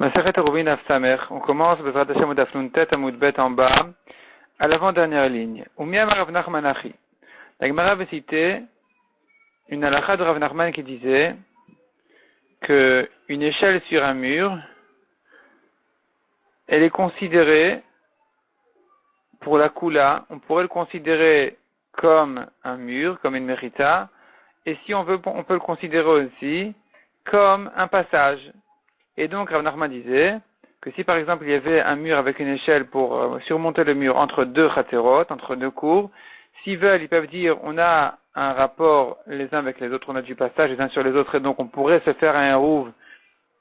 Maseret Eruvin Af Samer. On commence Bezrat Hashem Udaf Nun Tet Amud Bet en bas, à l'avant-dernière ligne. Umiyam Rav Nachman Achi. La Gemara avait cité une halakha de Rav Nachman qui disait que une échelle sur un mur, elle est considérée pour la Kula, on pourrait le considérer comme un mur, comme une mérita, et si on veut, on peut le considérer aussi comme un passage. Et donc, Rav Nachman disait que si par exemple il y avait un mur avec une échelle pour surmonter le mur entre deux chaterot, entre deux cours, s'ils veulent, ils peuvent dire on a un rapport les uns avec les autres, on a du passage les uns sur les autres, et donc on pourrait se faire un rouve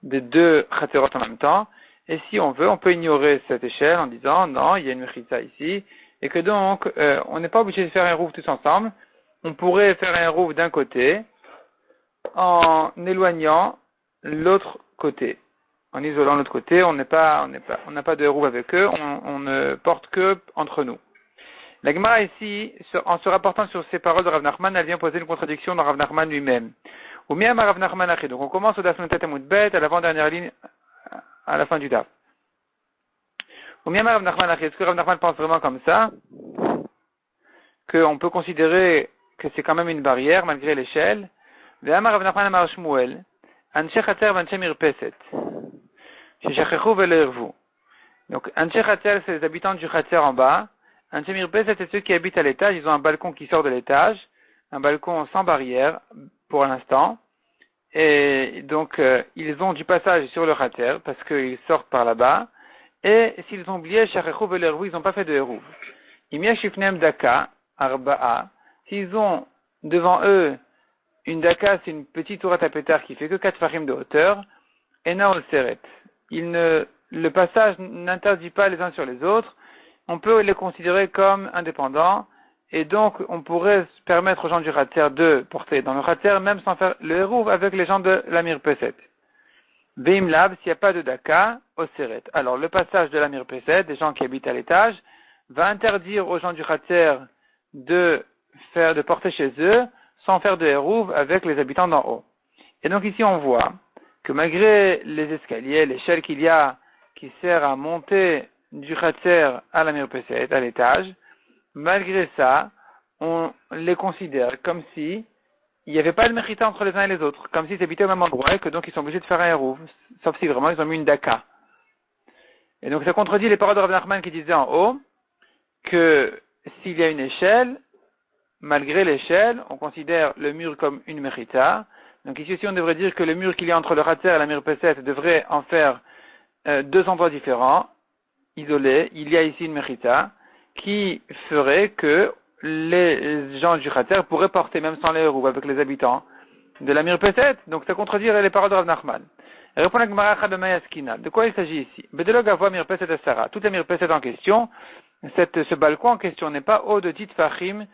des deux chaterot en même temps. Et si on veut, on peut ignorer cette échelle en disant non, il y a une mechitza ici, et que donc on n'est pas obligé de faire un rouve tous ensemble. On pourrait faire un rouve d'un côté en éloignant l'autre côté. En isolant l'autre côté, on n'a pas de rouve avec eux, on ne porte que entre nous. La Gemara ici, en se rapportant sur ces paroles de Rav Nachman, elle vient poser une contradiction dans Rav Nachman lui-même. Ou bien Rav Nachman Achi. Donc on commence au Daf Nun Tet Amud Bet, à l'avant-dernière ligne, à la fin du Daf. Ou bien Rav Nachman Achi. Est-ce que Rav Nachman pense vraiment comme ça? Qu'on peut considérer que c'est quand même une barrière, malgré l'échelle? Ve'amar Rav Nachman Amar Shmuel, Anshe Chater v'Anshe Mirpeset. Sheshachechu ve'le'ervu. Donc, Anshe Chater, c'est les habitants du Chater en bas. Anshe Mirpeset, c'est ceux qui habitent à l'étage. Ils ont un balcon qui sort de l'étage. Un balcon sans barrière, pour l'instant. Et donc, ils ont du passage sur le Chater, parce qu'ils sortent par là-bas. Et s'ils ont oublié, Sheshachechu ve'le'ervu, ils n'ont pas fait de Eruv. Imya Shifnem Daka, Arba'a. S'ils ont devant eux une daka, c'est une petite tourette à pétard qui fait que 4 farim de hauteur, ena ol seret. Le passage n'interdit pas les uns sur les autres, on peut les considérer comme indépendants, et donc on pourrait permettre aux gens du Khater de porter dans le Khater, même sans faire le hérouv avec les gens de l'Amir Peset. Veim lab, s'il n'y a pas de daka, ol seret. Alors le passage de l'Amir Peset, des gens qui habitent à l'étage, va interdire aux gens du Khater de porter chez eux, sans faire de hérouv avec les habitants d'en haut. Et donc ici on voit que malgré les escaliers, l'échelle qu'il y a qui sert à monter du Khater à la Mirpeset, à l'étage, malgré ça, on les considère comme si il n'y avait pas de mérita entre les uns et les autres, comme s'ils habitaient au même endroit et que donc ils sont obligés de faire un hérouv, sauf si vraiment ils ont mis une daka. Et donc ça contredit les paroles de Rav Nachman qui disaient en haut que s'il y a une échelle, malgré l'échelle, on considère le mur comme une mérita. Donc ici aussi, on devrait dire que le mur qu'il y a entre le Khater et la Mirpeset devrait en faire deux endroits différents, isolés. Il y a ici une mérita qui ferait que les gens du Khater pourraient porter, même sans les roues, avec les habitants de la Mirpeset. Donc ça contredit les paroles de Rav Nachman. Répond la Gemara Chadamayaskina. De quoi il s'agit ici? Bedelog avoua Mirpeset et Sarah. Toute la Mirpeset en question, ce balcon en question n'est pas haut de Tit Fachim,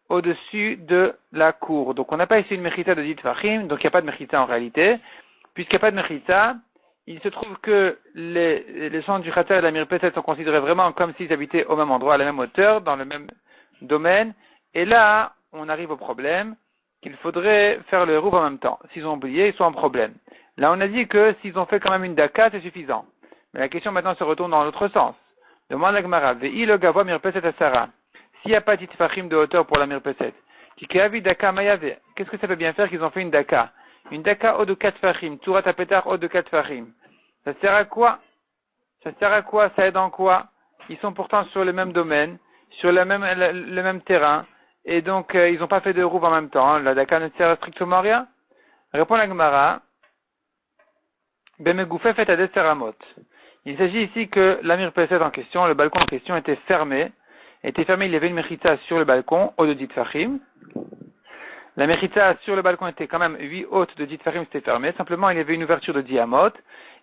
au-dessus de la cour. Donc on n'a pas ici une mechita de dit fachim, donc il n'y a pas de mechita en réalité. Puisqu'il n'y a pas de mechita, il se trouve que les gens du Khater et de la Mirpeset sont considérés vraiment comme s'ils habitaient au même endroit, à la même hauteur, dans le même domaine. Et là, on arrive au problème qu'il faudrait faire le hérouv en même temps. S'ils ont oublié, ils sont en problème. Là, on a dit que s'ils ont fait quand même une daka, c'est suffisant. Mais la question maintenant se retourne dans l'autre sens. Demande la Gemara, ve'i le gavoa Mirpeset à Sarah. S'il n'y a pas de fachim de hauteur pour la Mirpeset, qu'est-ce que ça peut bien faire qu'ils ont fait une daka? Une daka haut de 4 fachim, tourat à pétard haut de 4 fachim. Ça sert à quoi? Ça aide en quoi? Ils sont pourtant sur le même domaine, sur le même terrain, et donc ils n'ont pas fait de rouve en même temps. La daka ne sert strictement à rien. Répond la Gemara, Bemegoufé fait à Deseramot. Il s'agit ici que la Mirpeset en question, le balcon en question était fermé, il y avait une mechita sur le balcon, haut de 10 fachim. La mechita sur le balcon était quand même 8 hautes de 10 fachim, c'était fermé. Simplement, il y avait une ouverture de 10 amot.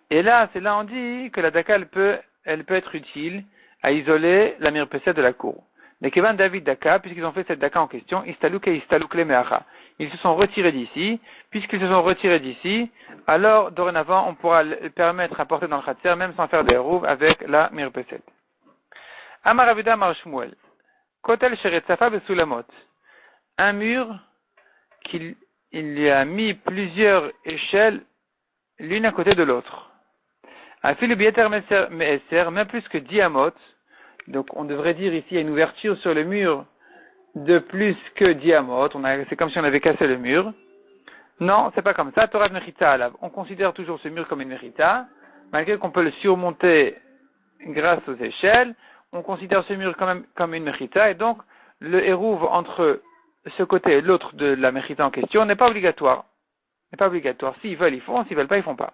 Et là, c'est là on dit que la daka, elle peut être utile à isoler la mirpeset de la cour. Mais Kevan David Daka, puisqu'ils ont fait cette daka en question, Istalouk et Istalouk le Meacha. Ils se sont retirés d'ici. Puisqu'ils se sont retirés d'ici, alors, dorénavant, on pourra permettre à porter dans le khatser, même sans faire des rouves avec la mirpeset. Amar Avuda Amar Shmuel. Kotel Sheret Safa Besulamot. Un mur qu'il y a mis plusieurs échelles l'une à côté de l'autre. Afil bieter me'eser, même plus que 10 amot. Donc, on devrait dire ici, il y a une ouverture sur le mur de plus que 10 amot. C'est comme si on avait cassé le mur. Non, c'est pas comme ça. Torah mechita alav. On considère toujours ce mur comme une mechita, malgré qu'on peut le surmonter grâce aux échelles. On considère ce mur quand même comme une mechita, et donc le hérouve entre ce côté et l'autre de la mechita en question n'est pas obligatoire. N'est pas obligatoire. S'ils veulent, ils font. S'ils veulent pas, ils font pas.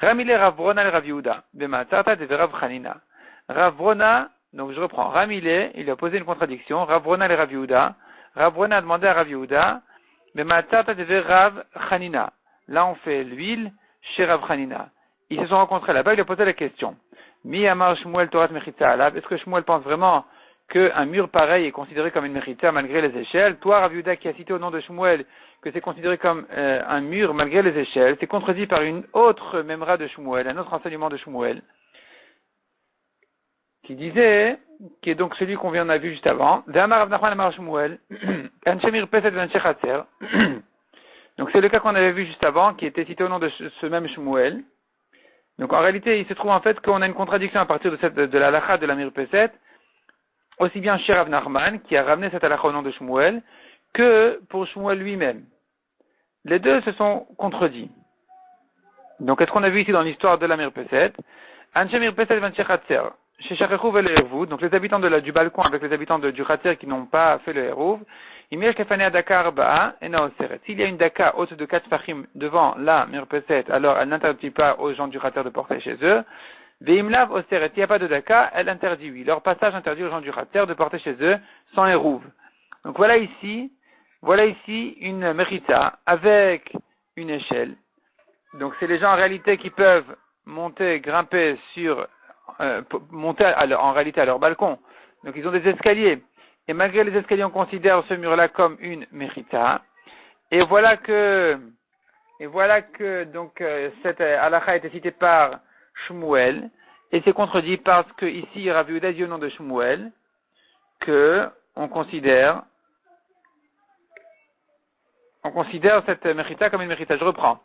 Ramile Rav Brona le Rav Yehuda. Bematzarta de Rav Chanina. Rav Brona, donc je reprends. Ramile, il a posé une contradiction. Rav Brona le Rav Yehuda. Rav Brona a demandé à Rav Yehuda. Bematzarta de Rav Chanina. Là, on fait l'huile chez Rav Chanina. Ils se sont rencontrés là-bas, il a posé la question. Mi Amar Shmuel Torat Mechitza Alav. Est-ce que Shmuel pense vraiment qu'un mur pareil est considéré comme une mechita malgré les échelles? Toi, Rav Yehuda, qui a cité au nom de Shmuel que c'est considéré comme un mur malgré les échelles, c'est contredit par une autre memra de Shmuel, un autre enseignement de Shmuel, qui disait, qui est donc celui qu'on vient de vu juste avant, D'Amar Rav Nachman Amar Shmuel, Anshemir Peset Vanshechatzer. Donc c'est le cas qu'on avait vu juste avant, qui était cité au nom de ce même Shmuel. Donc en réalité, il se trouve en fait qu'on a une contradiction à partir de la halakha de la Mirpeset, aussi bien chez Rav Nachman, qui a ramené cette halakha au nom de Shmuel, que pour Shmuel lui-même. Les deux se sont contredits. Donc qu'est-ce qu'on a vu ici dans l'histoire de la Mirpeset? Anshe Mirpeset van Shechatzer, chez Shachechou et le Hervou, donc les habitants du balcon avec les habitants du Khatzer qui n'ont pas fait le Hervou, s'il y a une daka haute de 4 fachim devant la Mirpeset, alors elle n'interdit pas aux gens du Khatzer de porter chez eux. Veimlav oseret, s'il n'y a pas de daka, elle interdit, oui. Leur passage interdit aux gens du Khatzer de porter chez eux sans Hervou. Donc voilà ici une mechita avec une échelle. Donc c'est les gens en réalité qui peuvent monter, grimper monter en réalité à leur balcon. Donc ils ont des escaliers. Et malgré les escaliers, on considère ce mur-là comme une mechita. Et voilà que donc cette halakha a été citée par Shmuel. Et c'est contredit parce que ici, Rav Yehuda dit au nom de Shmuel que on considère cette mechita comme une mechita. Je reprends.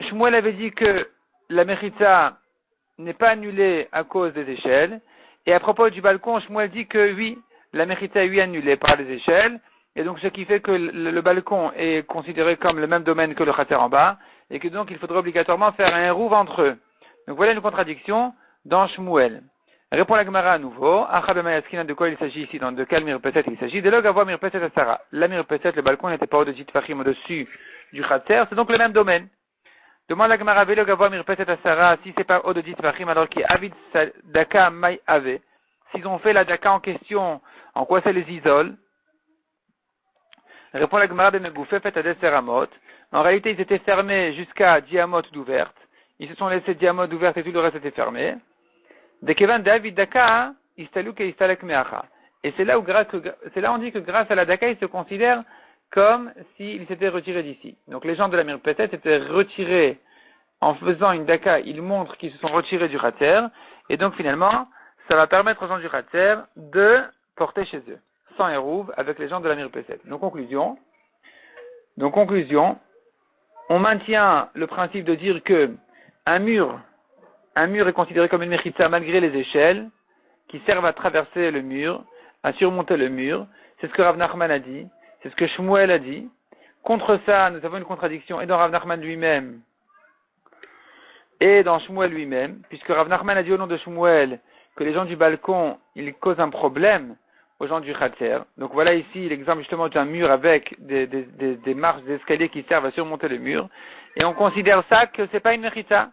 Shmuel avait dit que la mechita n'est pas annulée à cause des échelles. Et à propos du balcon, Shmuel dit que oui, la mechita est annulée par les échelles. Et donc ce qui fait que le balcon est considéré comme le même domaine que le khater en bas. Et que donc il faudrait obligatoirement faire un hérouve entre eux. Donc voilà une contradiction dans Shmuel. Répond la Gemara à nouveau. De quoi il s'agit ici? De quel mirpeset il s'agit? De l'og avoir mirpeset à Sarah. La mirpeset, le balcon n'était pas au-dessus de Fahim, au-dessus du Khatser. C'est donc le même domaine. Demande la Gemara, l'og avoir mirpeset à Sarah, si c'est pas au-dessus de Fahim, alors qu'il y a avid daka mai ave. S'ils ont fait la daka en question, en quoi ça les isole? Répond la Gemara de Megoufé, fait à des seramot. En réalité, ils étaient fermés jusqu'à 10 amot d'ouverte. Ils se sont laissés 10 amot d'ouverte et tout le reste était fermé. De Kevan David Daka, Istaluk et Istalek Meacha. Et c'est là on dit que grâce à la Daka, ils se considèrent comme s'ils s'étaient retirés d'ici. Donc les gens de la Mirpetet étaient retirés en faisant une Daka, ils montrent qu'ils se sont retirés du Khatser, et donc finalement, ça va permettre aux gens du Khatser de porter chez eux, sans Hérouv, avec les gens de la Mirpetet. Donc conclusion, on maintient le principe de dire que un mur est considéré comme une mechitza malgré les échelles qui servent à traverser le mur, à surmonter le mur. C'est ce que Rav Nachman a dit, c'est ce que Shmuel a dit. Contre ça, nous avons une contradiction et dans Rav Nachman lui-même et dans Shmuel lui-même, puisque Rav Nachman a dit au nom de Shmuel que les gens du balcon, ils causent un problème aux gens du Khatser. Donc voilà ici l'exemple justement d'un mur avec des marches, des escaliers qui servent à surmonter le mur. Et on considère ça que c'est pas une mechitza.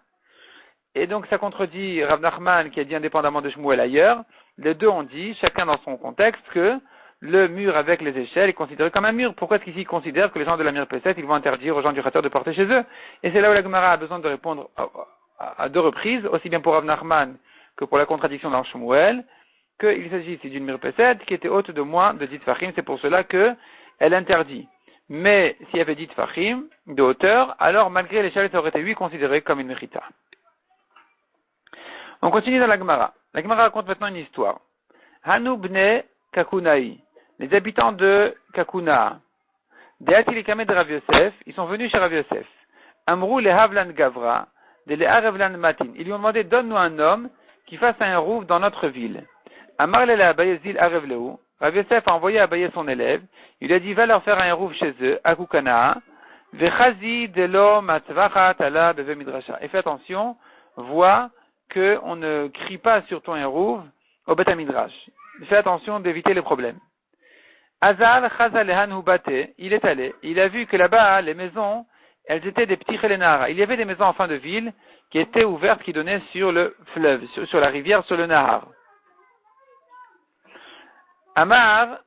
Et donc ça contredit Rav Nachman qui a dit indépendamment de Shmuel ailleurs. Les deux ont dit, chacun dans son contexte, que le mur avec les échelles est considéré comme un mur. Pourquoi est-ce qu'ici ils considèrent que les gens de la Mirpeset, ils vont interdire aux gens du Khatser de porter chez eux? Et c'est là où la Gemara a besoin de répondre à deux reprises, aussi bien pour Rav Nachman que pour la contradiction dans Shmuel, qu'il s'agit ici d'une Mirpeset qui était haute de moins de 10 Fahim. C'est pour cela qu'elle interdit. Mais s'il y avait 10 Fahim de hauteur, alors malgré l'échelle, ça aurait été oui considéré comme une Mechita. On continue dans la Gemara. La Gemara raconte maintenant une histoire. Hanu bne Kakunaï, les habitants de Kakuna, de Rav Yosef, ils sont venus chez Rav Yosef. Amrou le Havlan Gavra, de le'arevlan matin. Ils lui ont demandé, donne-nous un homme qui fasse un Hérouv dans notre ville. Amar le Abaye zil arev lehu. Rav Yosef a envoyé Abaye son élève. Il lui a dit, va leur faire un Hérouv chez eux, à Koukana. Vechazi de lo matzvachat ala beve midrasha. Et fais attention, vois qu'on ne crie pas sur ton Hérouv au Bet HaMidrash. Fais attention d'éviter les problèmes. Azal chaza lehan hubate. Il est allé. Il a vu que là-bas, les maisons, elles étaient des petits chelenara. Il y avait des maisons en fin de ville qui étaient ouvertes, qui donnaient sur le fleuve, sur la rivière, sur le Nahar. Amar,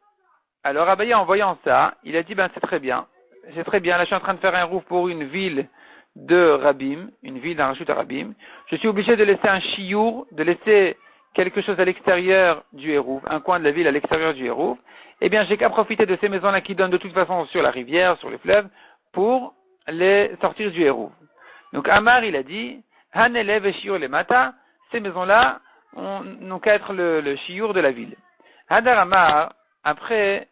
alors Abaye en voyant ça, il a dit, c'est très bien, là je suis en train de faire un rouf pour une ville de Rabim, une ville d'un rachut à Rabim, je suis obligé de laisser un chiour, de laisser quelque chose à l'extérieur du Hérouv, un coin de la ville à l'extérieur du Hérouv, eh bien j'ai qu'à profiter de ces maisons-là qui donnent de toute façon sur la rivière, sur le fleuve, pour les sortir du Hérouv. Donc Amar il a dit, Hanelev et Shiur les Mata, ces maisons-là n'ont qu'à être le chiour de la ville. Hadar Amar, après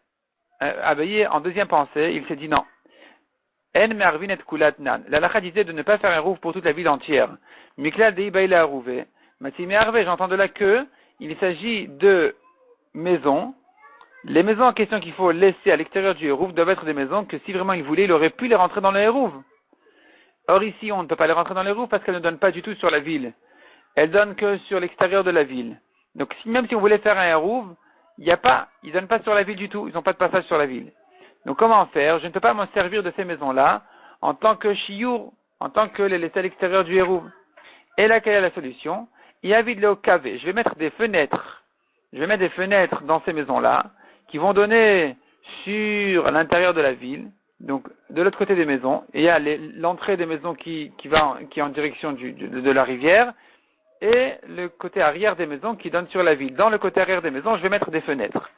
Abaye, en deuxième pensée, il s'est dit non. En mervinet kulat nan. La lacha disait de ne pas faire un rouf pour toute la ville entière. Miklal dei baila rouvé. Matim Hervé, j'entends de là que il s'agit de maisons. Les maisons en question qu'il faut laisser à l'extérieur du Hérouv doivent être des maisons que si vraiment il voulait, il aurait pu les rentrer dans le Hérouv. Or ici, on ne peut pas les rentrer dans le Hérouv parce qu'elles ne donnent pas du tout sur la ville. Elles donnent que sur l'extérieur de la ville. Donc même si on voulait faire un Hérouv, ils ne donnent pas sur la ville du tout, ils n'ont pas de passage sur la ville. Donc comment faire? Je ne peux pas m'en servir de ces maisons-là en tant que chiour, en tant que les laisser à l'extérieur du Hérouv. Et là, quelle est la solution? Il y a vide le kavé. Je vais mettre des fenêtres. Je vais mettre des fenêtres dans ces maisons-là qui vont donner sur l'intérieur de la ville, donc de l'autre côté des maisons. Et il y a l'entrée des maisons qui est en direction de la rivière. Et le côté arrière des maisons qui donne sur la ville. Dans le côté arrière des maisons, je vais mettre des fenêtres.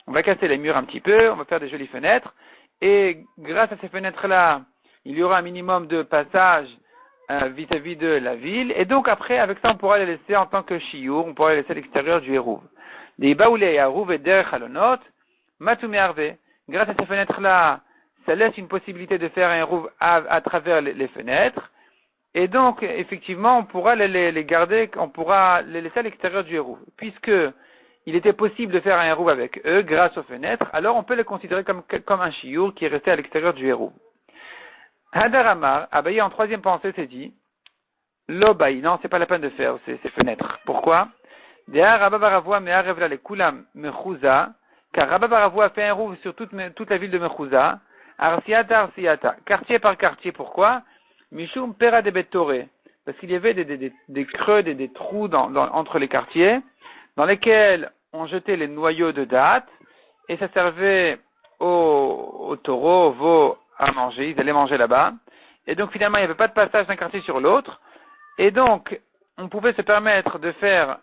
On va casser les murs un petit peu, on va faire des jolies fenêtres, et grâce à ces fenêtres-là, il y aura un minimum de passage vis-à-vis de la ville, et donc après, avec ça, on pourra les laisser en tant que chiour, on pourra les laisser à l'extérieur du Hérouv. Des baoulé Hérouv et der halonot, matoumé harvé. Grâce à ces fenêtres-là, ça laisse une possibilité de faire un Hérouv à travers les fenêtres, et donc, effectivement, on pourra les garder, on pourra les laisser à l'extérieur du Hérouv. Puisque il était possible de faire un Hérouv avec eux grâce aux fenêtres, alors on peut les considérer comme un chiour qui est resté à l'extérieur du Hérouv. Hadar Amar, Abaye en troisième pensée s'est dit, L'Obaï, non, c'est pas la peine de faire ces fenêtres. Pourquoi? Car Rabba Baravua a fait un Hérouv sur toute la ville de Mechouza, Arsiata, quartier par quartier. Pourquoi? Mishum Pera de Betoré, parce qu'il y avait des creux, des trous entre les quartiers, dans lesquels on jetait les noyaux de dattes, et ça servait aux taureaux, aux veaux à manger, ils allaient manger là-bas. Et donc finalement, il n'y avait pas de passage d'un quartier sur l'autre, et donc on pouvait se permettre de faire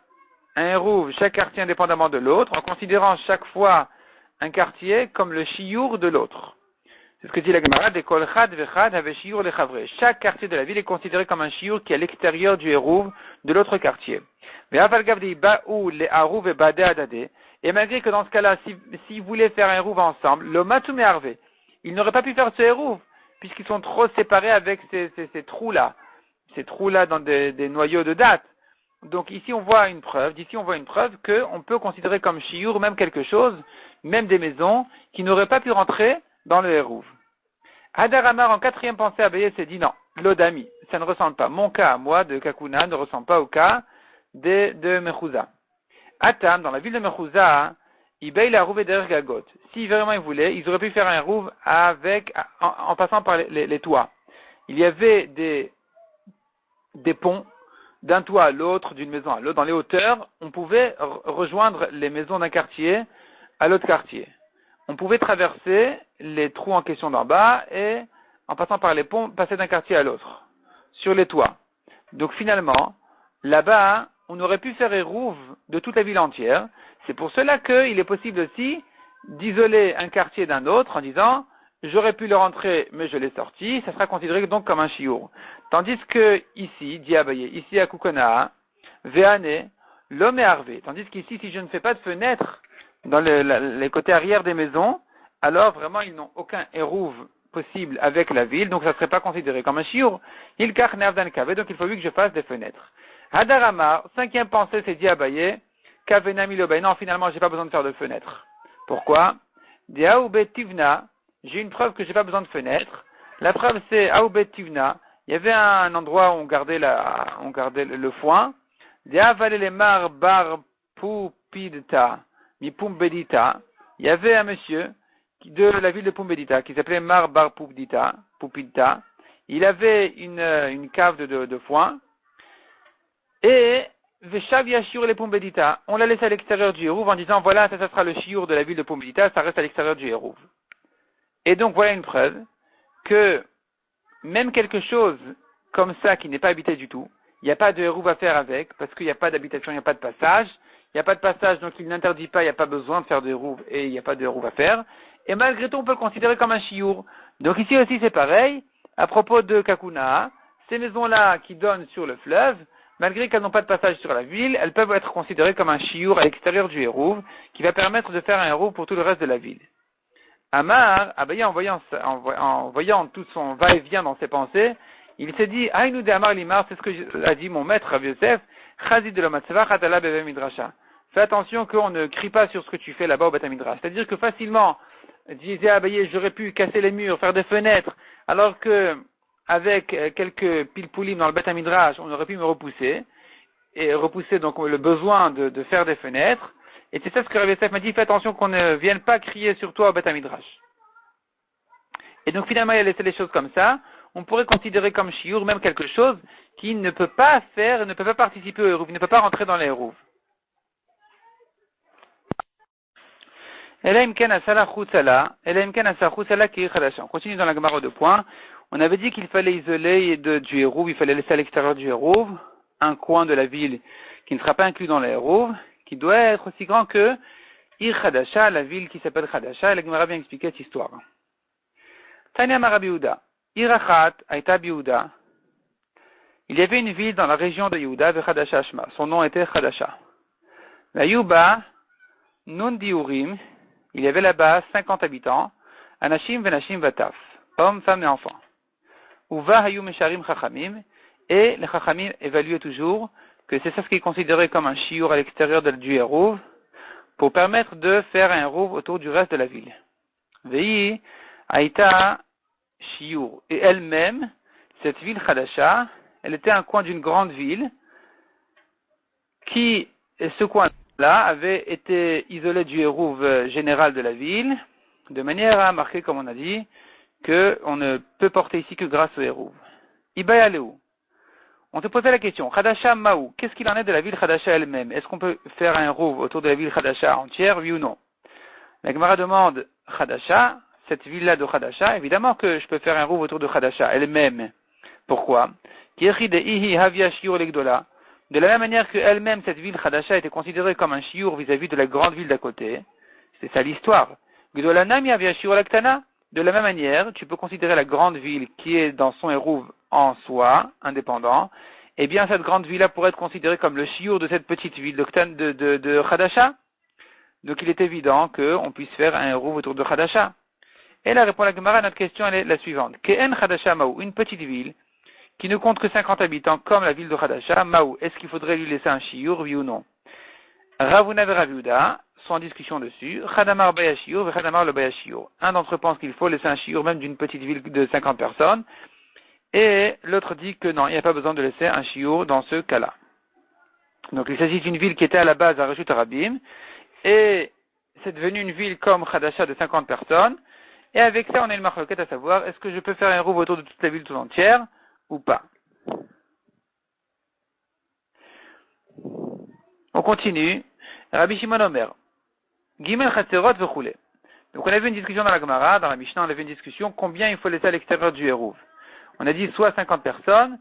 un Hérouv, chaque quartier indépendamment de l'autre, en considérant chaque fois un quartier comme le chiour de l'autre. C'est ce que dit la Gemara, de kol chad vechad have shiur lechavre. Chaque quartier de la ville est considéré comme un chiour qui est à l'extérieur du Hérouv de l'autre quartier. Et malgré que dans ce cas-là, s'ils voulaient faire un Hérouv ensemble, le matoumé harvé, ils n'auraient pas pu faire ce Hérouv, puisqu'ils sont trop séparés avec ces trous-là dans des noyaux de dattes. Donc d'ici on voit une preuve qu'on peut considérer comme chiour même quelque chose, même des maisons, qui n'auraient pas pu rentrer dans le Hérouv. Hadar Amar, en quatrième pensée, Abaye s'est dit non, l'odami, ça ne ressemble pas. Mon cas à moi de Kakuna ne ressemble pas au cas de Mechouza. Atam, dans la ville de Mechouza, Ibei la Rouve der Gagot. Si vraiment ils voulaient, ils auraient pu faire un Hérouv en passant par les toits. Il y avait des ponts d'un toit à l'autre, d'une maison à l'autre. Dans les hauteurs, on pouvait rejoindre les maisons d'un quartier à l'autre quartier. On pouvait traverser les trous en question d'en bas et, en passant par les ponts, passer d'un quartier à l'autre, sur les toits. Donc finalement, là-bas, on aurait pu faire Hérouv de toute la ville entière. C'est pour cela qu'il est possible aussi d'isoler un quartier d'un autre en disant « j'aurais pu le rentrer, mais je l'ai sorti », ça sera considéré donc comme un chiour. Tandis que ici, dit Abaye, ici à Kukona, Véane, l'homme est harvé. Tandis qu'ici, si je ne fais pas de fenêtre dans les côtés arrière des maisons, alors vraiment ils n'ont aucun Hérouv possible avec la ville, donc ça ne serait pas considéré comme un shiur. Il kach neavdan kave, donc il faut que je fasse des fenêtres. Hadarama, cinquième pensée, c'est dit Abaye, kavenami lobay. Non, finalement, j'ai pas besoin de faire de fenêtres. Pourquoi? De Aoubet Tivna, j'ai une preuve que j'ai pas besoin de fenêtres. La preuve, c'est Aoubet Tivna. Il y avait un endroit où on gardait le foin. De Avalelemar bar pupidta, mi pumbedita. Il y avait un monsieur de la ville de Pumbedita qui s'appelait Mar bar pupidta. Il avait une cave de foin. Et Veshav Yashur les Pumbedita, on l'a laissé à l'extérieur du Hérouv en disant voilà, ça sera le shiur de la ville de Pumbedita, ça reste à l'extérieur du Hérouv. Et donc voilà une preuve que même quelque chose comme ça qui n'est pas habité du tout, il n'y a pas de Hérouv à faire avec, parce qu'il n'y a pas d'habitation, il n'y a pas de passage. Il n'y a pas de passage, donc il n'interdit pas, il n'y a pas besoin de faire de Hérouv et il n'y a pas de Hérouv à faire. Et malgré tout, on peut le considérer comme un shiur. Donc ici aussi c'est pareil, à propos de Kakuna, ces maisons-là qui donnent sur le fleuve, malgré qu'elles n'ont pas de passage sur la ville, elles peuvent être considérées comme un shiur à l'extérieur du Hérouv, qui va permettre de faire un Hérouv pour tout le reste de la ville. Amar, Abaye, en voyant tout son va-et-vient dans ses pensées, il s'est dit, Aïnou de Amar Limar, c'est ce que a dit mon maître, Rav Yosef, Chazid de l'Omatzeva, Chatala Beve Midrasha. Fais attention qu'on ne crie pas sur ce que tu fais là-bas au Beth Midrash. C'est-à-dire que facilement, disait Abaye, j'aurais pu casser les murs, faire des fenêtres, alors que, avec quelques pilpoulim dans le Beth Midrash, on aurait pu me repousser donc le besoin de faire des fenêtres. Et c'est ça ce que Rav Yosef m'a dit, fais attention qu'on ne vienne pas crier sur toi au Beth Midrash. Et donc finalement, il a laissé les choses comme ça. On pourrait considérer comme shiur même quelque chose qui ne peut pas faire, ne peut pas participer au Hérouv, ne peut pas rentrer dans les Hérouv. On continue dans la Gemara de points. On avait dit qu'il fallait isoler du Hérouv, il fallait laisser à l'extérieur du Hérouv un coin de la ville qui ne sera pas inclus dans le Hérouv, qui doit être aussi grand que Ir Chadasha, la ville qui s'appelle Chadasha. Et la Gemara a bien expliqué cette histoire. Tanya Marabi Yehuda, Irachat Aïta Yehuda. Il y avait une ville dans la région de Yehuda, de Chadasha Shma. Son nom était Chadasha. La Yuba, Nun Diurim. Il y avait là-bas 50 habitants, Anashim Venashim Vataf, hommes, femmes et enfants. Uva Hayu Mesharim Chachamim, et les Chachamim évaluaient toujours que c'est ça ce qui est considéré comme un shiur à l'extérieur du Hérouv, pour permettre de faire un Hérouv autour du reste de la ville. Vei Aïta Shiur. Et elle-même, cette ville Chadasha, elle était un coin d'une grande ville, qui, ce coin-là, avait été isolé du Hérouv général de la ville, de manière à marquer, comme on a dit, qu'on ne peut porter ici que grâce au Hérouv. Ibaya Leou. On te posait la question, Chadasha Maou, qu'est-ce qu'il en est de la ville Chadasha elle-même? Est-ce qu'on peut faire un Hérouv autour de la ville Chadasha entière, oui ou non? La Gemara demande, Chadasha, cette ville-là de Chadasha, évidemment que je peux faire un Hérouv autour de Chadasha elle-même. Pourquoi? De la même manière qu'elle-même, cette ville Chadasha était considérée comme un shiur vis-à-vis de la grande ville d'à côté, c'est ça l'histoire. De la même manière, tu peux considérer la grande ville qui est dans son Hérouv en soi, indépendant, eh bien cette grande ville-là pourrait être considérée comme le shiur de cette petite ville de Chadasha. Donc il est évident qu'on puisse faire un Hérouv autour de Chadasha. Et la réponse à la Gemara à notre question elle est la suivante. Ke'en Chadasha Maou, une petite ville qui ne compte que 50 habitants comme la ville de Chadasha, Maou, est-ce qu'il faudrait lui laisser un shiur, oui ou non? Ravuna et Rav Yehuda sont en discussion dessus. Chadamar Bayashiur et Chadamar le Bayashiur. Un d'entre eux pense qu'il faut laisser un shiur même d'une petite ville de 50 personnes. Et l'autre dit que non, il n'y a pas besoin de laisser un shiur dans ce cas-là. Donc il s'agit d'une ville qui était à la base à Reshut Arabim. Et c'est devenu une ville comme Chadasha de 50 personnes. Et avec ça, on a une marloquette à savoir, est-ce que je peux faire un Hérouv autour de toute la ville tout entière ou pas? On continue. Rabbi Shimon Omer. Gimel Chatzerot v'choulé. Donc on avait une discussion dans la Gemara, dans la Mishnah, on avait une discussion combien il faut laisser à l'extérieur du Hérouv. On a dit soit 50 personnes,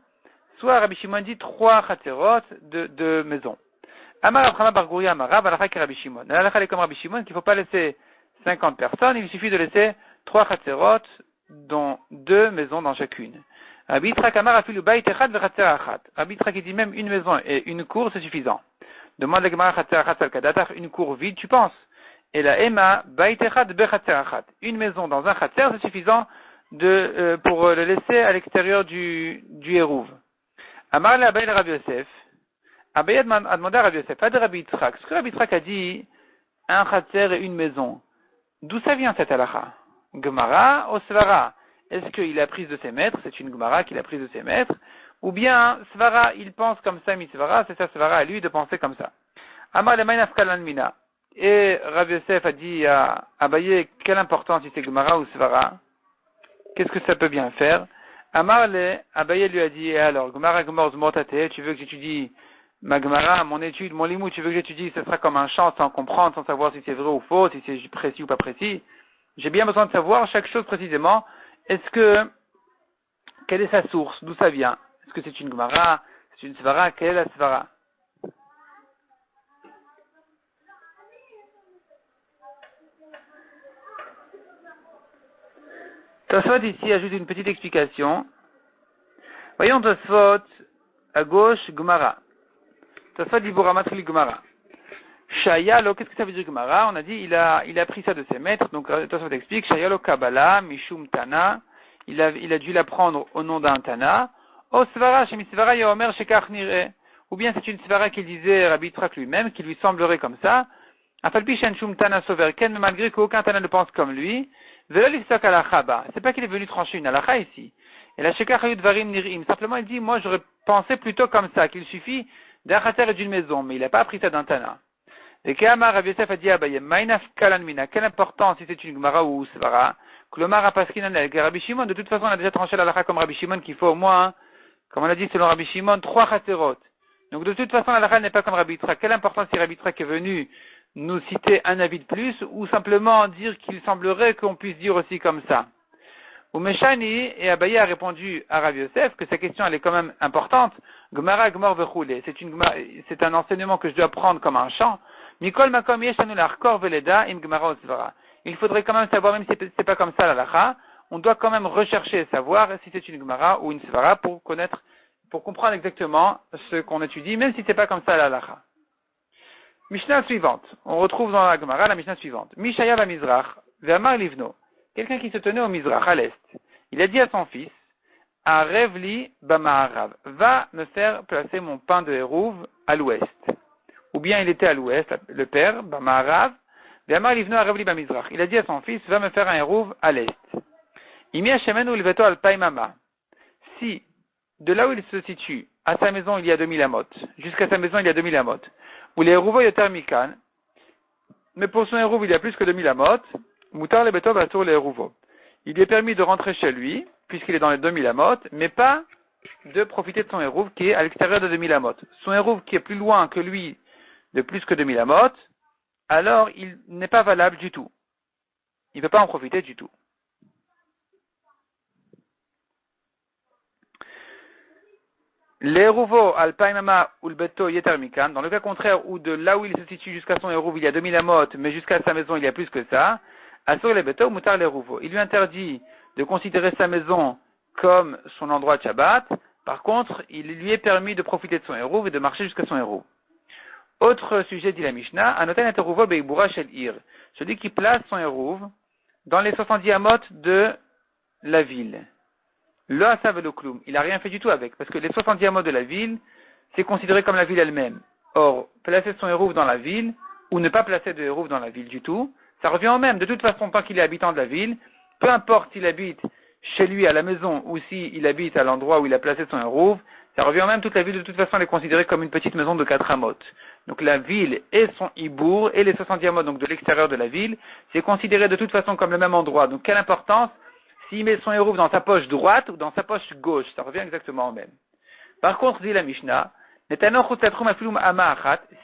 soit Rabbi Shimon dit 3 Chatzerot de maisons. Amar Abraham Bargouria Amara, Balachak et Rabbi Shimon. L'alakha est comme Rabbi Shimon qu'il ne faut pas laisser 50 personnes, il suffit de laisser 3 Chatzerot, dont 2 maisons dans chacune. Rabbi Yitzhak Amar afilu bayit echad v'chatzer achat. Rabbi Yitzhak dit même une maison et une cour c'est suffisant. Demande la Gemara chatzer achat al kadatar, une cour vide tu penses. Et la Ema bayit echad bechatzer achat. Une maison dans un chatzer c'est suffisant pour le laisser à l'extérieur du Hérouv. Amar le Abaye le Rabbi Yosef. Abaye a demandé à Rabbi Yosef, pas de Rabbi Yitzhak. Ce que Rabbi Yitzhak a dit, un chatzer et une maison. D'où ça vient cette halakha? Gemara ou Svara? Est-ce qu'il a prise de ses maîtres? C'est une Gemara qu'il a prise de ses maîtres? Ou bien Svara, il pense comme ça, Svara, c'est sa Svara à lui de penser comme ça. Amar le Maïnaf Kalan Mina. Et Rabbi Yosef a dit à Abaye, quelle importance si c'est Gemara ou Svara? Qu'est-ce que ça peut bien faire? Amar le Abaye lui a dit, et alors, Gemara Gemor Zmotate, tu veux que j'étudie ma Gemara, mon étude, mon limou, tu veux que j'étudie, ce sera comme un chant sans comprendre, sans savoir si c'est vrai ou faux, si c'est précis ou pas précis. J'ai bien besoin de savoir chaque chose précisément. Quelle est sa source? D'où ça vient? Est-ce que c'est une Gemara? C'est une Svara? Quelle est la Svara? Tosfot ici ajoute une petite explication. Voyons Tosfot à gauche, Gemara. Tosfot dit Bouramatri Gemara. Shayalo, qu'est-ce que ça veut dire Gemara? On a dit il a pris ça de ses maîtres. Donc Tosfot explique Shayalo Kabbalah Mishum Tana. Il a dû l'apprendre au nom d'un Tana. O Svara Shemi Svara Yomer Shekach Nire. Ou bien c'est une Svara qu'il disait Rabbi Yitzhak lui-même, qui lui semblerait comme ça. Afalpi Shen Shum Tana Soverken, mais malgré qu'aucun Tana ne pense comme lui. C'est pas qu'il est venu trancher une halakha ici. Et la Shekach Hayud Varim Nirim. Simplement il dit, moi j'aurais pensé plutôt comme ça, qu'il suffit d'un khater et d'une maison, mais il n'a pas appris ça d'un Tana. Et Kehamar Rabbi Yosef a dit à Abaye, Maïnaf Kalan Mina, quelle importance si c'est une Gemara ou Svara, Klomar Apaskinan avec Rabbi Shimon, de toute façon on a déjà tranché la halakha comme Rabbi Shimon qu'il faut au moins, comme on a dit selon Rabbi Shimon, 3 khaterot. Donc de toute façon la halakha n'est pas comme Rabbi Yitzhak. Quelle importance si Rabbi Yitzhak est venu nous citer un avis de plus, ou simplement dire qu'il semblerait qu'on puisse dire aussi comme ça. Ou Meshani, et Abaye a répondu à Rabbi Yosef que sa question elle est quand même importante. Gemara Gmor Vechoule, c'est un enseignement que je dois prendre comme un chant. Mikol Makom Yeshanu Larkor Veleda Im Gemara Osvara. Il faudrait quand même savoir, même si c'est pas comme ça la lacha, on doit quand même rechercher et savoir si c'est une Gemara ou une Svara pour comprendre exactement ce qu'on étudie, même si c'est pas comme ça la lacha. Mishnah suivante. On retrouve dans la Gemara la Mishnah suivante. Mishaya va Mizrach, Ve'amar Livno. Quelqu'un qui se tenait au Mizrach, à l'est. Il a dit à son fils, Arevli Bamaharav, va me faire placer mon pain de Hérouv à l'ouest. Ou bien il était à l'ouest, le père, Bamaharav, Ve'amar Livno Arevli Bamizrach. Il a dit à son fils, va me faire un Hérouv à l'est. Imi Hashemenu Ilveto al Paimama. Si, de là où il se situe, à sa maison il y a 2000 amot, jusqu'à sa maison il y a 2000 amot, où les Hérouvo yoter mikan, mais pour son Hérouv il y a plus que 2000 amot, mutar le beto batur les Hérouvo. Il lui est permis de rentrer chez lui, puisqu'il est dans les 2000 amot, mais pas de profiter de son Hérouv qui est à l'extérieur de 2000 amot. Son Hérouv qui est plus loin que lui de plus que 2000 amot, alors il n'est pas valable du tout. Il ne peut pas en profiter du tout. L'Hérouvo al-Paimama ou le Beto Yetermikan, dans le cas contraire où de là où il se situe jusqu'à son Hérouv il y a 2000 amot, mais jusqu'à sa maison il y a plus que ça, Asur le Beto mutar l'Hérouvo. Il lui interdit de considérer sa maison comme son endroit de Shabbat. Par contre, il lui est permis de profiter de son Hérouv et de marcher jusqu'à son Hérouv. Autre sujet dit la Mishnah, Anoten et Hérouvo beibura shel ir. Celui qui place son Hérouv dans les 70 amot de la ville. Le Asav le Kloum, il n'a rien fait du tout avec, parce que les 70 amot de la ville, c'est considéré comme la ville elle-même. Or, placer son Hérouv dans la ville, ou ne pas placer de Hérouv dans la ville du tout, ça revient au même. De toute façon, tant qu'il est habitant de la ville, peu importe s'il habite chez lui à la maison, ou s'il habite à l'endroit où il a placé son Hérouv, ça revient au même. Toute la ville, de toute façon, elle est considérée comme une petite maison de 4 amot. Donc la ville et son Hibour, et les 70 amot, donc de l'extérieur de la ville, c'est considéré de toute façon comme le même endroit. Donc quelle importance s'il met son Hérouv dans sa poche droite ou dans sa poche gauche, ça revient exactement au même. Par contre, dit la Mishnah,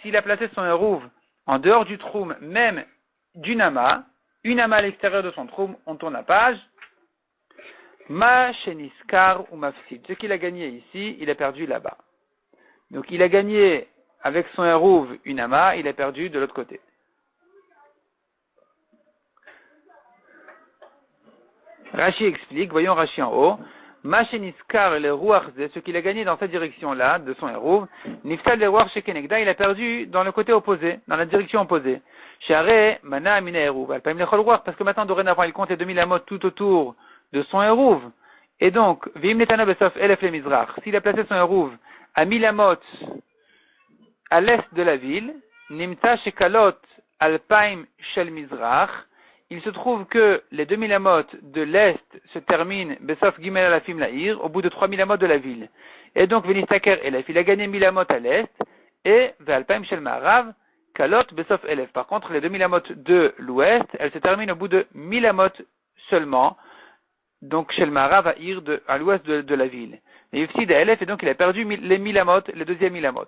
s'il a placé son Hérouv en dehors du troum, même d'une ama, une ama à l'extérieur de son troum, on tourne la page, ma sheniskar ou mafsid. Ce qu'il a gagné ici, il a perdu là-bas. Donc il a gagné avec son Hérouv une ama, il a perdu de l'autre côté. Rashi explique, voyons Rashi en haut, Macheniskar le Ruach, ce qu'il a gagné dans cette direction-là, de son Hérouv, Niftal le Ruach Shekenegda, il a perdu dans le côté opposé, dans la direction opposée. Share Mana Amina Hérouv, Alpaim le Chol Ruach, parce que maintenant, dorénavant, il compte les 2000 amot tout autour de son Hérouv. Et donc, Vim Netano Besof Elef le Mizrach, s'il a placé son Hérouv à 1000 amot à l'est de la ville, Nimta Shekalot Alpaim Shel Mizrach, il se trouve que les 2000 amot de l'est se terminent Besof Gimel Alafim Laïr, au bout de 3000 amot de la ville. Et donc, Venistaker Elef, il a gagné 1000 amot à l'est, et Ve'alpaim Shel Ma'arav, Kalot Besof Elef. Par contre, les 2000 amot de l'ouest, elles se terminent au bout de 1000 amot seulement, donc Shel Ma'arav à l'ouest de la ville. Et Yufsid à Elef, et donc il a perdu les 1000 amot, les deuxième 1000 amot.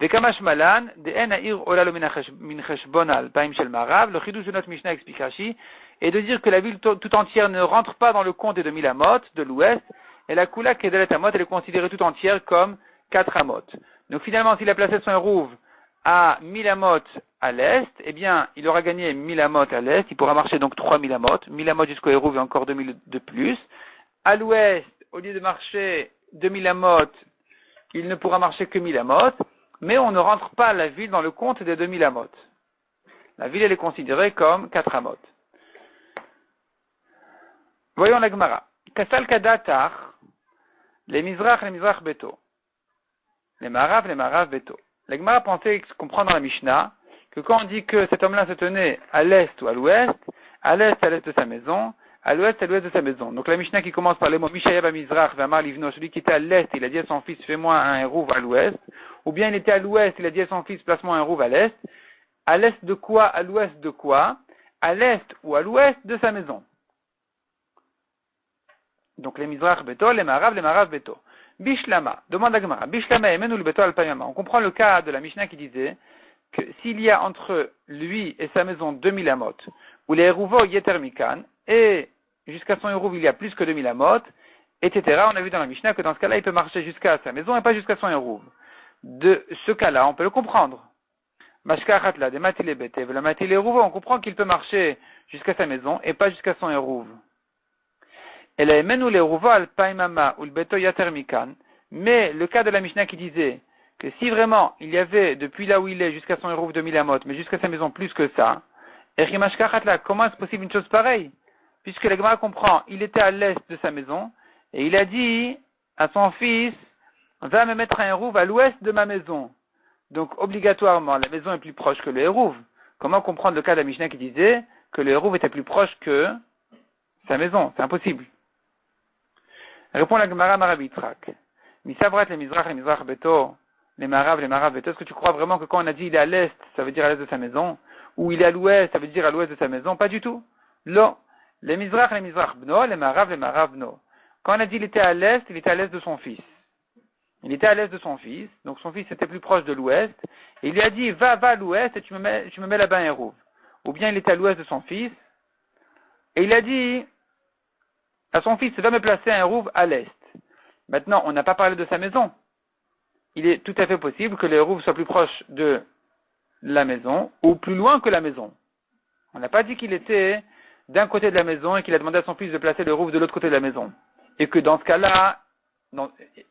De Kamash Malan, de En Aïr Olalo Min Cheshbon al Paim Shel Ma'arav, le Chidush de notre Mishnah explique Rashi, et de dire que la ville tout entière ne rentre pas dans le compte des 2000 amot de l'ouest, et la Kula Kedelet Amot, elle est considérée tout entière comme 4 amot. Donc finalement, s'il a placé son Hérouv à 1000 amot à l'est, eh bien, il aura gagné 1000 amot à l'est, il pourra marcher donc 3000 amot, 1000 amot jusqu'au Hérouv et encore 2000 de plus. À l'ouest, au lieu de marcher 2000 amot, il ne pourra marcher que 1000 amot, mais on ne rentre pas la ville dans le compte des 2000 amot. La ville, elle est considérée comme 4 amot. Voyons la Gemara. Kasal Kadatar, les Mizrach Beto. Les Marav Beto. La Gemara pensait comprendre dans la Mishnah que quand on dit que cet homme-là se tenait à l'est ou à l'est de sa maison, à l'ouest de sa maison. Donc la Mishnah qui commence par les mots Mishayab Mizrach Vamar Livno, celui qui était à l'est, il a dit à son fils, fais-moi un hérouv à l'ouest, ou bien il était à l'ouest, il a dit à son fils, place-moi un hérouv à l'est. À l'est de quoi? À l'ouest de quoi? À l'est ou à l'ouest de sa maison. Donc les Mizrach Beto, les Marav Beto. Bishlama, demande à Gemara, Bishlama Emenu le Beto al-Payama. On comprend le cas de la Mishnah qui disait que s'il y a entre lui et sa maison 2000 amot, où les Hérouvo Yetermikan, et jusqu'à son Hérouv il y a plus que 2000 amot, etc. On a vu dans la Mishnah que dans ce cas-là, il peut marcher jusqu'à sa maison et pas jusqu'à son Hérouv. De ce cas-là, on peut le comprendre. Mashkachatla, de Matile Betev, la Matile Hérouvo, on comprend qu'il peut marcher jusqu'à sa maison et pas jusqu'à son Hérouv. Et la Emenu le Hérouvo al-Paimama ou le Beto Yatermikan, mais le cas de la Mishnah qui disait que si vraiment il y avait depuis là où il est jusqu'à son Hérouv 2000 amot, mais jusqu'à sa maison plus que ça, comment est-ce possible une chose pareille? Puisque la Gemara comprend, il était à l'est de sa maison, et il a dit à son fils, va me mettre un Hérouv à l'ouest de ma maison. Donc obligatoirement, la maison est plus proche que le Hérouv. Comment comprendre le cas de la Mishnah qui disait que le Hérouv était plus proche que sa maison? C'est impossible. Répond la Gemara Marabitrak. Misavrat les Mizrach Beto, les Marav Beto. Est-ce que tu crois vraiment que quand on a dit il est à l'est, ça veut dire à l'est de sa maison? Ou il est à l'ouest, ça veut dire à l'ouest de sa maison? Pas du tout. Là, les Mizrach Bno, les Marav Bno. Quand on a dit il était à l'est de son fils. Il était à l'est de son fils, donc son fils était plus proche de l'ouest, et il lui a dit, va à l'ouest et tu me mets là-bas un Hérouv. Ou bien il était à l'ouest de son fils, et il a dit à son fils, va me placer un Hérouv à l'est. Maintenant, on n'a pas parlé de sa maison. Il est tout à fait possible que le Hérouv soit plus proche de la maison, ou plus loin que la maison. On n'a pas dit qu'il était d'un côté de la maison et qu'il a demandé à son fils de placer le Hérouv de l'autre côté de la maison. Et que dans ce cas-là,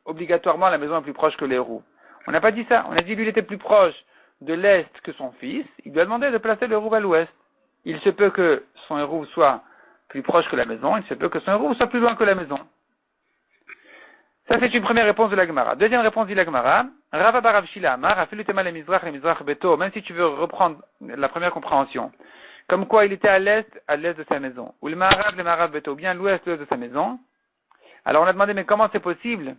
obligatoirement, la maison est plus proche que le Hérouv. On n'a pas dit ça. On a dit lui, il était plus proche de l'est que son fils. Il lui a demandé de placer le Hérouv à l'ouest. Il se peut que son Hérouv soit plus proche que la maison. Il se peut que son Hérouv soit plus loin que la maison. Ça, c'est une première réponse de la Gemara. Deuxième réponse de la Gemara. Rava Barav Shila Amar, Afilu Tema le Mizrach Beto, même si tu veux reprendre la première compréhension. Comme quoi il était à l'est de sa maison. Ou le Marav Beto, bien l'ouest de sa maison. Alors on a demandé, mais comment c'est possible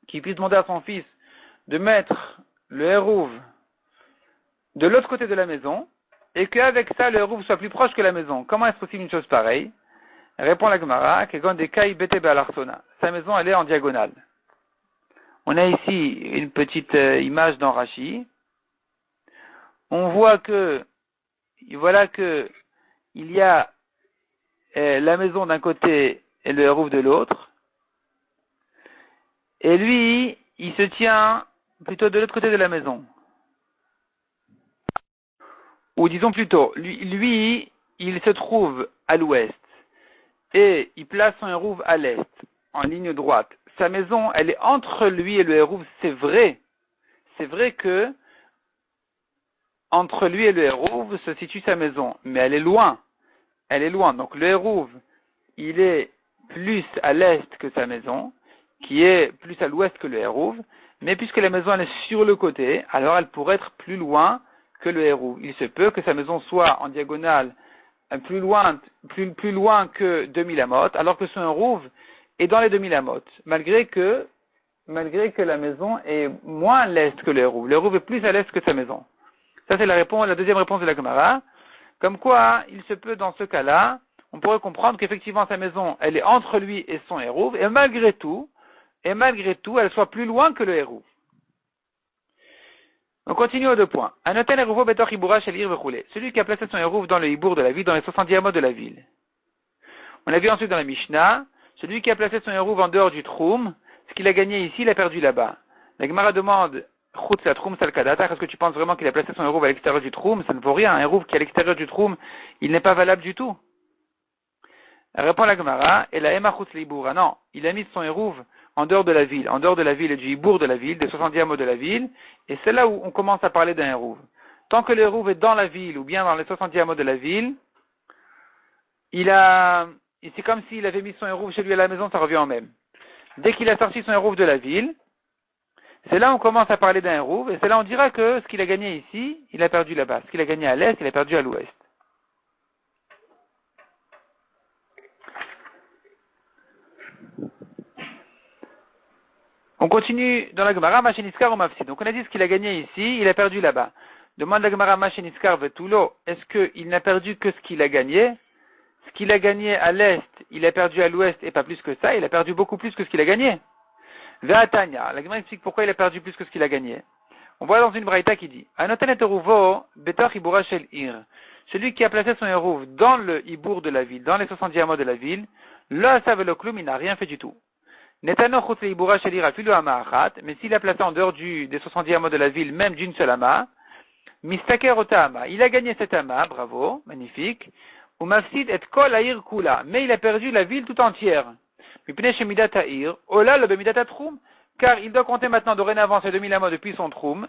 qu'il puisse demander à son fils de mettre le Hérouv de l'autre côté de la maison, et qu'avec ça, le Hérouv soit plus proche que la maison? Comment est-ce possible une chose pareille? Répond la Gemara, sa maison, elle est en diagonale. On a ici une petite image dans Rashi. On voit que, voilà que, il y a la maison d'un côté et le Hérouv de l'autre. Et lui, il se tient plutôt de l'autre côté de la maison. Ou disons plutôt, lui, il se trouve à l'ouest. Et il place son Hérouv à l'est, en ligne droite. Sa maison, elle est entre lui et le Hérouv, c'est vrai. C'est vrai que entre lui et le Hérouv se situe sa maison, mais elle est loin. Elle est loin. Donc le Hérouv, il est plus à l'est que sa maison, qui est plus à l'ouest que le Hérouv, mais puisque la maison elle est sur le côté, alors elle pourrait être plus loin que le Hérouv. Il se peut que sa maison soit en diagonale plus loin que 2000 amot, alors que son Hérouv est dans les 2000 amot, malgré que la maison est moins à l'est que le Hérouv. Le Hérouv est plus à l'est que sa maison. Ça c'est la deuxième réponse de la Gemara. Comme quoi, il se peut dans ce cas-là, on pourrait comprendre qu'effectivement sa maison, elle est entre lui et son Hérouv, et malgré tout, elle soit plus loin que le Hérouv. On continue aux 2 points. Anoten Hérouvo betor Hiboura shel ir vechule. Celui qui a placé son Hérouv dans le Hibour de la ville, dans les 70 amos de la ville. On a vu ensuite dans la Mishnah, celui qui a placé son Hérouv en dehors du Troum, ce qu'il a gagné ici, il a perdu là-bas. La Gemara demande, Chutz la Troum Salkadata, est-ce que tu penses vraiment qu'il a placé son Hérouv à l'extérieur du Troum? Ça ne vaut rien. Un Hérouv qui est à l'extérieur du Troum, il n'est pas valable du tout. Répond la Gemara, et la Ema Chutz l'Hiboura. Non, il a mis son Hérouv en dehors de la ville et du Hibour de la ville, des 70 hameaux de la ville, et c'est là où on commence à parler d'un Hérouv. Tant que le Hérouv est dans la ville, ou bien dans les 70 hameaux de la ville, c'est comme s'il avait mis son Hérouv chez lui à la maison, ça revient en même. Dès qu'il a sorti son Hérouv de la ville, c'est là où on commence à parler d'un Hérouv, et c'est là où on dira que ce qu'il a gagné ici, il a perdu là-bas. Ce qu'il a gagné à l'est, il a perdu à l'ouest. On continue dans la Gemara, Macheniskar ou Mafsid. Donc on a dit ce qu'il a gagné ici, il a perdu là-bas. Demande la Gemara, Macheniskar vetulo, est-ce qu'il n'a perdu que ce qu'il a gagné? Ce qu'il a gagné à l'est, il a perdu à l'ouest et pas plus que ça, il a perdu beaucoup plus que ce qu'il a gagné. Ve'atanya, la Gemara explique pourquoi il a perdu plus que ce qu'il a gagné. On voit dans une braïta qui dit, Anoten et Hérouvo, betor Hiboura shel ir. Celui qui a placé son Hérouv dans le Hibour de la ville, dans les 70 hameaux de la ville, le Asav et le Kloum, il n'a rien fait du tout. Netano chutz l'Hiboura shel ir afilu ama achat, mais s'il a placé en dehors des 70 hameaux de la ville, même d'une seule ama, mistaker ota ama, il a gagné cette ama, bravo, magnifique, ou mafsid et kol air kula, mais il a perdu la ville tout entière. Mipnei shemidat ha'ir, ola le bemidat ha'troum, car il doit compter maintenant dorénavant ses 2000 hameaux depuis son troum,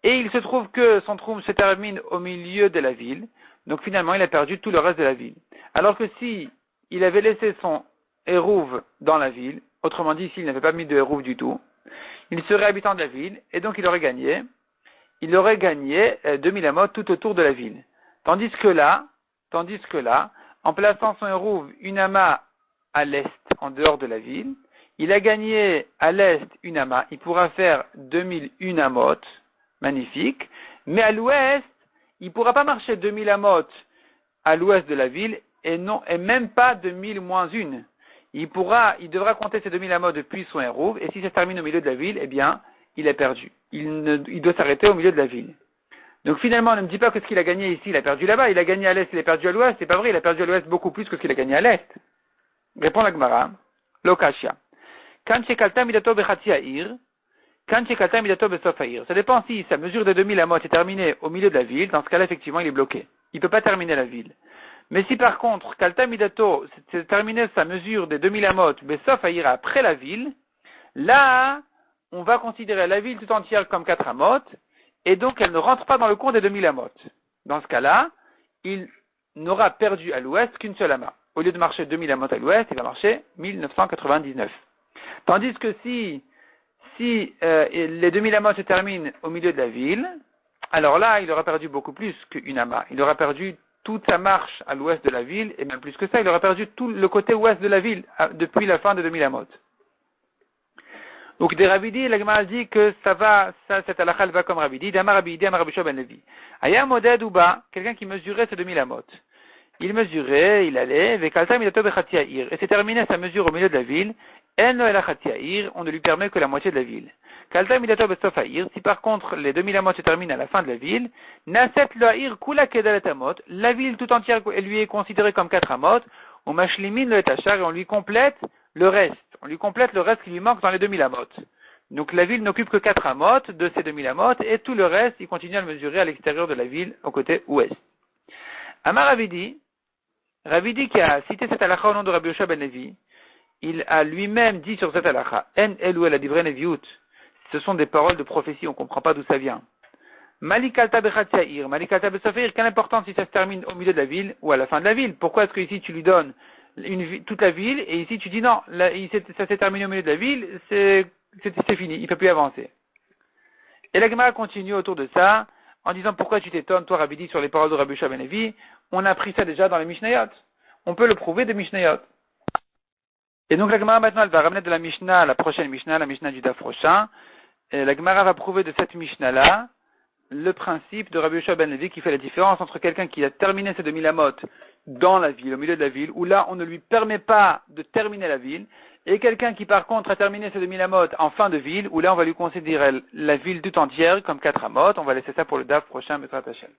et il se trouve que son troum se termine au milieu de la ville, donc finalement il a perdu tout le reste de la ville. Alors que si il avait laissé son Hérouv dans la ville, autrement dit s'il n'avait pas mis de Hérouv du tout, il serait habitant de la ville, et donc il aurait gagné 2000 amot tout autour de la ville. Tandis que là, en plaçant son Hérouv une ama à l'est, en dehors de la ville, il a gagné à l'est une ama, il pourra faire 2001 amot, magnifique, mais à l'ouest, il ne pourra pas marcher 2000 amot à l'ouest de la ville, et même pas 2000 moins une. Il devra compter ces 2000 amot depuis son Hérouv, et si ça se termine au milieu de la ville, eh bien, il est perdu. Il doit s'arrêter au milieu de la ville. Donc finalement, ne me dis pas que ce qu'il a gagné ici, il a perdu là-bas, il a gagné à l'est, il a perdu à l'ouest, c'est pas vrai, il a perdu à l'ouest beaucoup plus que ce qu'il a gagné à l'est. Répond la Gemara, Lokashia. Kan shekalta midato bechatzi ha'ir, kan shekalta midato besof ha'ir. Ça dépend si sa mesure de 2000 amot est terminée au milieu de la ville, dans ce cas-là, effectivement, il est bloqué. Il ne peut pas terminer la ville. Mais si par contre, kalta midato, c'est terminé sa mesure des 2000 amot, besof ha'ir après la ville, là, on va considérer la ville tout entière comme 4 amot, et donc elle ne rentre pas dans le compte des 2000 amot. Dans ce cas-là, il n'aura perdu à l'ouest qu'une seule ama. Au lieu de marcher 2000 amot à l'ouest, il va marcher 1999. Tandis que si les 2000 amot se terminent au milieu de la ville, alors là, il aura perdu beaucoup plus qu'une ama. Il aura perdu toute sa marche à l'ouest de la ville, et même plus que ça, il aura perdu tout le côté ouest de la ville depuis la fin de 2000 amot. Donc, des Rabidi, la Gemara dit que cette halakha va comme Rabidi, d'Amar Rabidi, Amar Rabbi Shua ben Levi. Aya moded ou ba, quelqu'un qui mesurait ces 2000 amot. Il mesurait, il allait, vekalta midato bechati ha'ir, et c'est terminé sa mesure au milieu de la ville, en lo elachati ha'ir, on ne lui permet que la moitié de la ville. Kalta midato besof ha'ir, si par contre les 2000 amot se terminent à la fin de la ville, naset lo ha'ir kula kedalet amot, la ville tout entière lui est considérée comme 4 amot, on mashlimin le etachar, et on lui complète le reste. On lui complète le reste qui lui manque dans les 2000 amot. Donc la ville n'occupe que 4 amot de ces 2000 amot, et tout le reste, il continue à le mesurer à l'extérieur de la ville, au côté ouest. Amar Ravidi qui a cité cette halakha au nom de Rabbi Yosha ben Levi, il a lui-même dit sur cette halakha, En elu el adivrei neviut, ce sont des paroles de prophétie, on ne comprend pas d'où ça vient. Malikalta bechatzi ha'ir, Malikalta besof ha'ir, quelle importance si ça se termine au milieu de la ville ou à la fin de la ville? Pourquoi est-ce que ici tu lui donnes toute la ville, et ici tu dis non, là, ça s'est terminé au milieu de la ville, c'est fini, il ne peut plus avancer. Et la Gemara continue autour de ça, en disant pourquoi tu t'étonnes, toi Rabbi, sur les paroles de Rabbi Yehoshua ben Levi, on a pris ça déjà dans les Mishnayot. On peut le prouver des Mishnayot. Et donc la Gemara maintenant, elle va ramener de la Mishnah, la prochaine Mishnah, la Mishnah du Daf prochain, et la Gemara va prouver de cette Mishnah-là le principe de Rabbi Yehoshua ben Levi qui fait la différence entre quelqu'un qui a terminé ses 2000 amot dans la ville, au milieu de la ville, où là on ne lui permet pas de terminer la ville, et quelqu'un qui par contre a terminé ses 2000 amot en fin de ville, où là on va lui considérer la ville tout entière comme 4 amot. On va laisser ça pour le DAF prochain, Bezrat Hashem.